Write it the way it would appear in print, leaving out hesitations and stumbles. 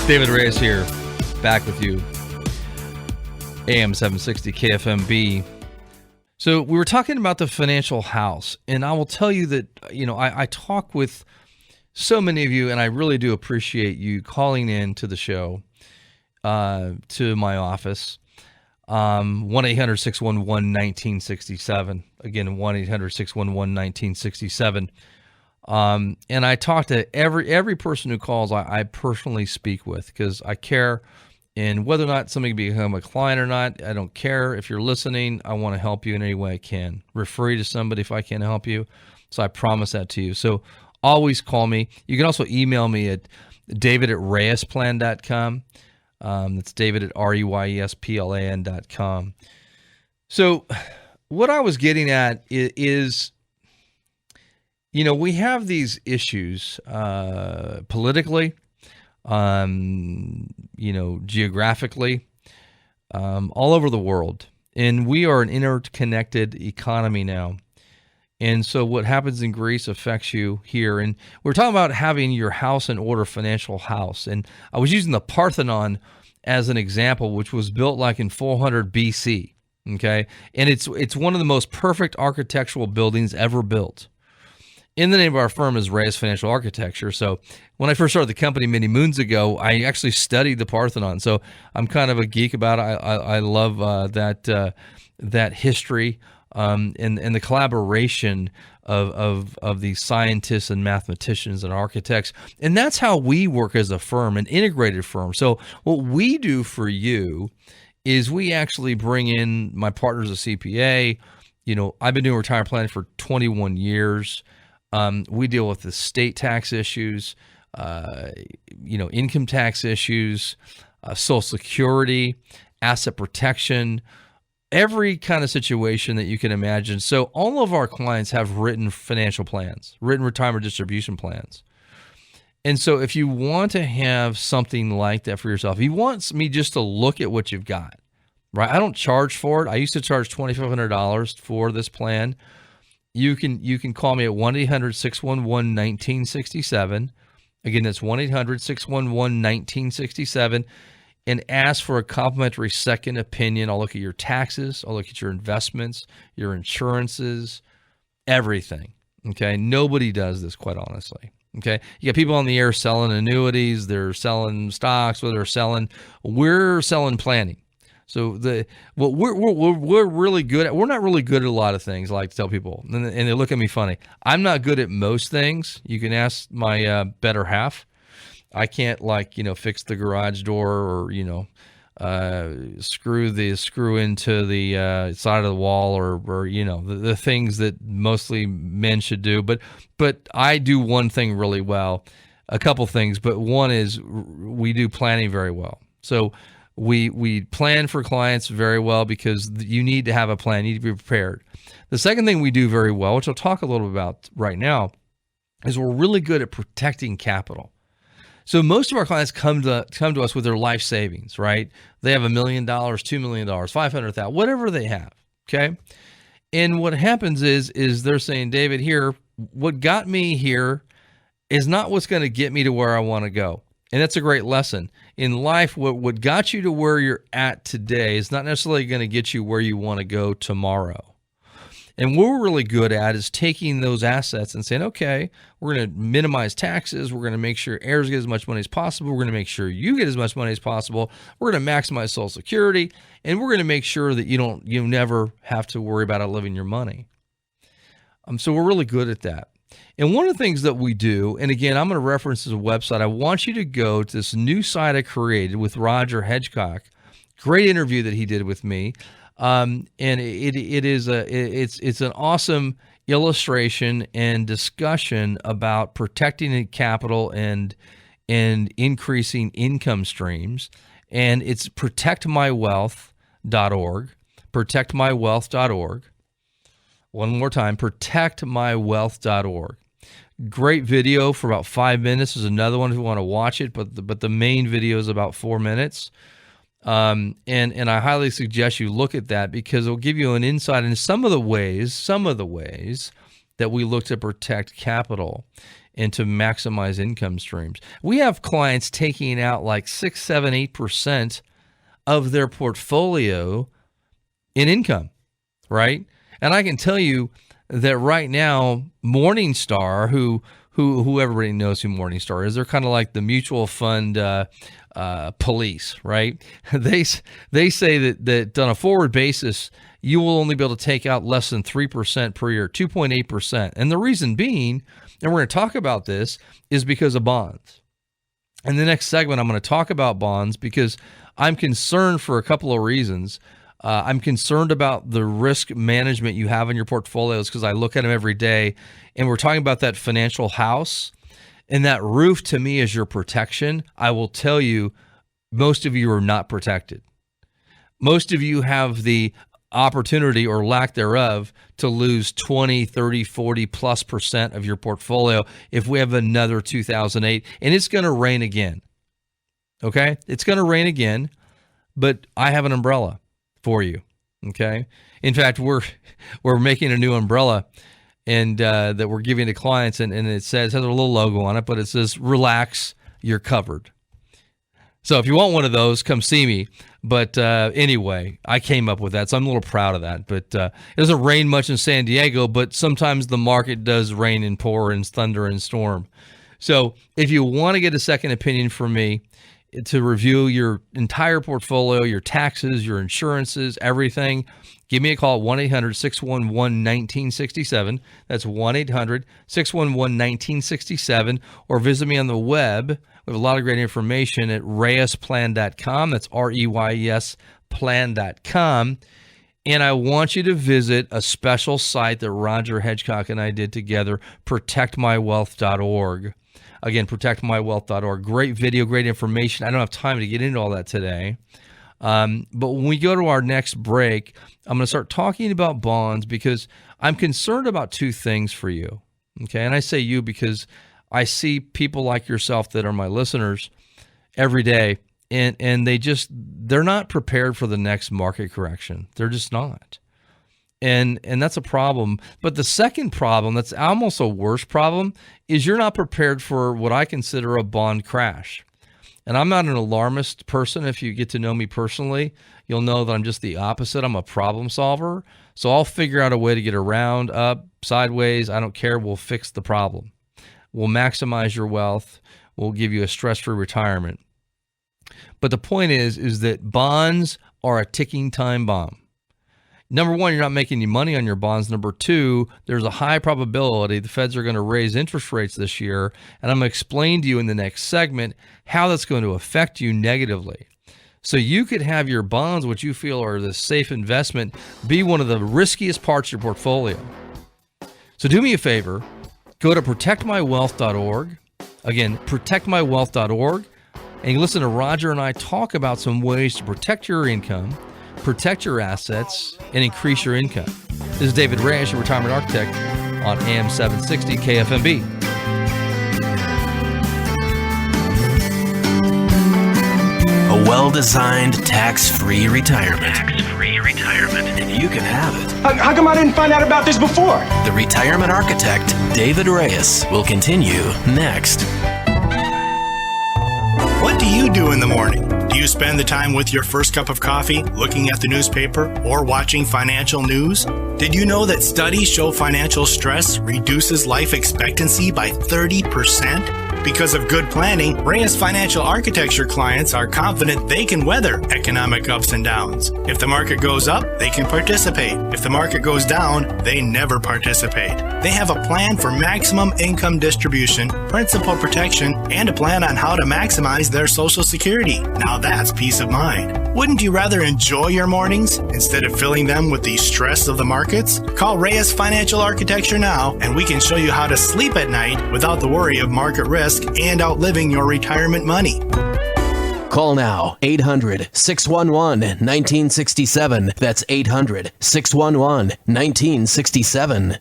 David Reyes here, back with you. AM 760 KFMB. So we were talking about the financial house, and I will tell you that, I talk with so many of you, and I really do appreciate you calling in to the show, to my office, 1-800-611-1967. Again, 1-800-611-1967. And I talk to every person who calls. I personally speak with, because I care, and whether or not somebody can become a client or not, I don't care. If you're listening, I want to help you in any way I can. Refer you to somebody if I can help you. So I promise that to you. So always call me. You can also email me at david@reyesplan.com. That's david@reyesplan.com. So what I was getting at is, we have these issues politically, geographically, all over the world. And we are an interconnected economy now. And so what happens in Greece affects you here. And we're talking about having your house in order, financial house. And I was using the Parthenon as an example, which was built like in 400 BC. Okay. And it's one of the most perfect architectural buildings ever built. In the name of our firm is Reyes Financial Architecture. So when I first started the company many moons ago, I actually studied the Parthenon. So I'm kind of a geek about it. I love that history and the collaboration of these scientists and mathematicians and architects. And that's how we work as a firm, an integrated firm. So what we do for you is we actually bring in my partners, a CPA. I've been doing retirement planning for 21 years. We deal with the state tax issues, income tax issues, Social Security, asset protection, every kind of situation that you can imagine. So all of our clients have written financial plans, written retirement distribution plans. And so if you want to have something like that for yourself, he wants me just to look at what you've got, right? I don't charge for it. I used to charge $2,500 for this plan. You can call me at 1-800-611-1967. Again, that's 1-800-611-1967, and ask for a complimentary second opinion. I'll look at your taxes. I'll look at your investments, your insurances, everything. Okay. Nobody does this, quite honestly. Okay. You got people on the air selling annuities. They're selling stocks. We're selling planning. So what we're really good at, we're not really good at a lot of things. I like to tell people, and they look at me funny. I'm not good at most things. You can ask my better half. I can't fix the garage door or screw into the side of the wall or the things that mostly men should do. But I do one thing really well, a couple things. But one is we do planning very well. So we plan for clients very well, because you need to have a plan. You need to be prepared. The second thing we do very well, which I'll talk a little about right now, is we're really good at protecting capital. So most of our clients come to us with their life savings, right? They have $1 million, $2 million, $500,000, whatever they have, okay? And what happens is they're saying, David, here, what got me here is not what's going to get me to where I want to go. And that's a great lesson. In life, what got you to where you're at today is not necessarily going to get you where you want to go tomorrow. And what we're really good at is taking those assets and saying, okay, we're going to minimize taxes. We're going to make sure heirs get as much money as possible. We're going to make sure you get as much money as possible. We're going to maximize Social Security, and we're going to make sure that you never have to worry about outliving your money. So we're really good at that. And one of the things that we do, and again, I'm going to reference this website. I want you to go to this new site I created with Roger Hedgecock. Great interview that he did with me. And it's an awesome illustration and discussion about protecting capital and increasing income streams. And it's protectmywealth.org, protectmywealth.org. One more time, protectmywealth.org. Great video for about 5 minutes. There's another one if you want to watch it, but the main video is about 4 minutes. And I highly suggest you look at that, because it'll give you an insight into some of the ways that we look to protect capital. and to maximize income streams. We have clients taking out like 6, 7, 8% of their portfolio in income, right? And I can tell you that right now, Morningstar, who everybody knows who Morningstar is, they're kind of like the mutual fund police, right? They say that on a forward basis, you will only be able to take out less than 3% per year, 2.8%. And the reason being, and we're going to talk about this, is because of bonds. In the next segment, I'm going to talk about bonds because I'm concerned for a couple of reasons. I'm concerned about the risk management you have in your portfolios because I look at them every day, and we're talking about that financial house, and that roof to me is your protection. I will tell you, most of you are not protected. Most of you have the opportunity or lack thereof to lose 20, 30, 40 plus % of your portfolio if we have another 2008, and it's going to rain again. Okay? It's going to rain again, but I have an umbrella for you. Okay? In fact, we're making a new umbrella and that we're giving to clients, and it has a little logo on it, but it says, "Relax, you're covered." So if you want one of those, come see me. But anyway, I came up with that, so I'm a little proud of that. But it doesn't rain much in San Diego, but sometimes the market does rain and pour and thunder and storm. So if you want to get a second opinion from me to review your entire portfolio, your taxes, your insurances, everything, give me a call at 1-800-611-1967. That's 1-800-611-1967. Or visit me on the web. We have a lot of great information at reyesplan.com. That's REYES plan.com. And I want you to visit a special site that Roger Hedgecock and I did together, protectmywealth.org. Again, protectmywealth.org. Great video, great information. I don't have time to get into all that today. But when we go to our next break, I'm going to start talking about bonds because I'm concerned about two things for you. Okay. And I say you because I see people like yourself that are my listeners every day, and they're not prepared for the next market correction. They're just not. And that's a problem. But the second problem, that's almost a worse problem, is you're not prepared for what I consider a bond crash. And I'm not an alarmist person. If you get to know me personally, you'll know that I'm just the opposite. I'm a problem solver. So I'll figure out a way to get around, up, sideways. I don't care. We'll fix the problem. We'll maximize your wealth. We'll give you a stress-free retirement. But the point is that bonds are a ticking time bomb. Number one, you're not making any money on your bonds. Number two, there's a high probability the feds are going to raise interest rates this year. And I'm going to explain to you in the next segment how that's going to affect you negatively. So you could have your bonds, which you feel are the safe investment, be one of the riskiest parts of your portfolio. So do me a favor. Go to protectmywealth.org. Again, protectmywealth.org. And you listen to Roger and I talk about some ways to protect your income, protect your assets, and increase your income. This is David Reyes, your retirement architect, on AM 760 KFMB. A well-designed, tax-free retirement. Tax-free retirement. And you can have it. How come I didn't find out about this before? The retirement architect, David Reyes, will continue next. What do you do in the morning? Do you spend the time with your first cup of coffee, looking at the newspaper, or watching financial news? Did you know that studies show financial stress reduces life expectancy by 30%? Because of good planning, Reyes Financial Architecture clients are confident they can weather economic ups and downs. If the market goes up, they can participate. If the market goes down, they never participate. They have a plan for maximum income distribution, principal protection, and a plan on how to maximize their Social Security. Now that's peace of mind. Wouldn't you rather enjoy your mornings instead of filling them with the stress of the markets? Call Reyes Financial Architecture now, and we can show you how to sleep at night without the worry of market risk and outliving your retirement money. Call now, 800-611-1967. That's 800-611-1967.